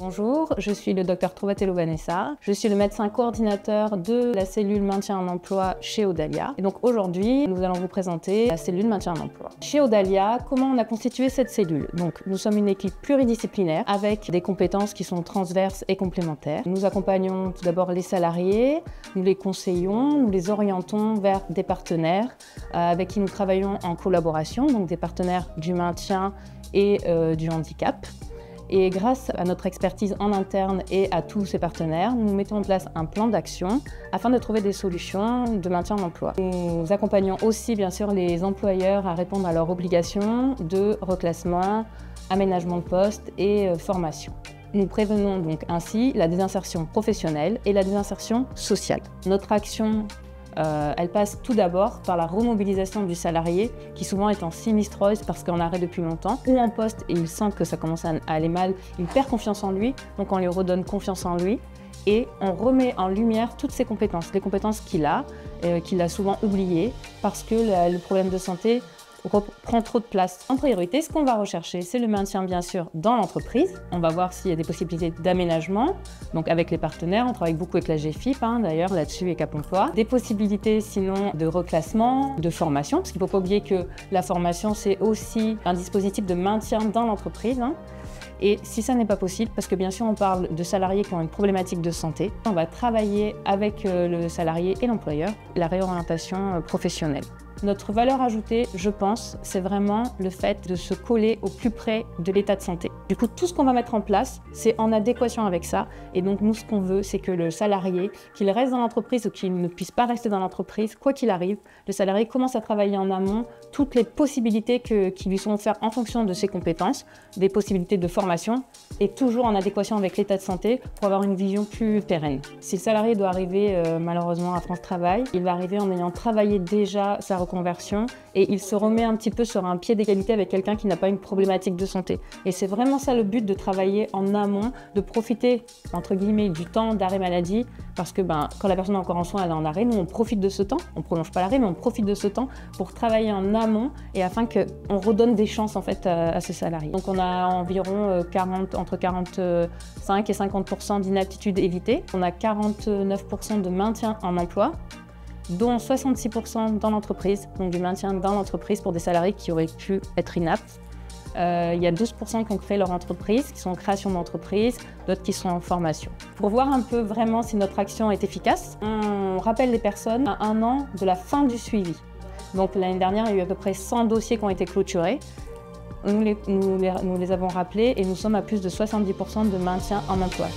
Bonjour, je suis le Dr Trovatelo Vanessa. Je suis le médecin coordinateur de la cellule maintien en emploi chez Audalia. Et donc aujourd'hui, nous allons vous présenter la cellule maintien en emploi. Chez Audalia, comment on a constitué cette cellule? Donc nous sommes une équipe pluridisciplinaire avec des compétences qui sont transverses et complémentaires. Nous accompagnons tout d'abord les salariés, nous les conseillons, nous les orientons vers des partenaires avec qui nous travaillons en collaboration, donc des partenaires du maintien et du handicap. Et grâce à notre expertise en interne et à tous ces partenaires, nous mettons en place un plan d'action afin de trouver des solutions de maintien en emploi. Nous accompagnons aussi bien sûr les employeurs à répondre à leurs obligations de reclassement, aménagement de poste et formation. Nous prévenons donc ainsi la désinsertion professionnelle et la désinsertion sociale. Notre action elle passe tout d'abord par la remobilisation du salarié qui souvent est en sinistrose parce qu'en arrêt depuis longtemps ou en poste et il sent que ça commence à aller mal, il perd confiance en lui, donc on lui redonne confiance en lui et on remet en lumière toutes ses compétences, les compétences qu'il a souvent oubliées parce que le problème de santé prend trop de place. En priorité, ce qu'on va rechercher, c'est le maintien bien sûr dans l'entreprise. On va voir s'il y a des possibilités d'aménagement, donc avec les partenaires, on travaille beaucoup avec la GFIP d'ailleurs là-dessus et Cap Emploi. Des possibilités sinon de reclassement, de formation, parce qu'il ne faut pas oublier que la formation c'est aussi un dispositif de maintien dans l'entreprise. Et si ça n'est pas possible, parce que bien sûr on parle de salariés qui ont une problématique de santé, on va travailler avec le salarié et l'employeur la réorientation professionnelle. Notre valeur ajoutée, je pense, c'est vraiment le fait de se coller au plus près de l'état de santé. Du coup, tout ce qu'on va mettre en place, c'est en adéquation avec ça. Et donc, nous, ce qu'on veut, c'est que le salarié, qu'il reste dans l'entreprise ou qu'il ne puisse pas rester dans l'entreprise, quoi qu'il arrive, le salarié commence à travailler en amont toutes les possibilités qui lui sont offertes en fonction de ses compétences, des possibilités de formation, et toujours en adéquation avec l'état de santé pour avoir une vision plus pérenne. Si le salarié doit arriver malheureusement à France Travail, il va arriver en ayant travaillé déjà sa reconversion et il se remet un petit peu sur un pied d'égalité avec quelqu'un qui n'a pas une problématique de santé. Et c'est vraiment ça le but de travailler en amont, de profiter entre guillemets du temps d'arrêt maladie parce que quand la personne est encore en soins, elle est en arrêt, nous on profite de ce temps, on ne prolonge pas l'arrêt mais on profite de ce temps pour travailler en amont et afin qu'on redonne des chances en fait à ce salarié. Donc on a environ entre 45 et 50% d'inaptitude évitée, on a 49% de maintien en emploi, dont 66% dans l'entreprise, donc du maintien dans l'entreprise pour des salariés qui auraient pu être inaptes. Il y a 12% qui ont créé leur entreprise, qui sont en création d'entreprise, d'autres qui sont en formation. Pour voir un peu vraiment si notre action est efficace, on rappelle les personnes à 1 an de la fin du suivi. Donc l'année dernière, il y a eu à peu près 100 dossiers qui ont été clôturés. Nous les avons rappelés et nous sommes à plus de 70% de maintien en emploi.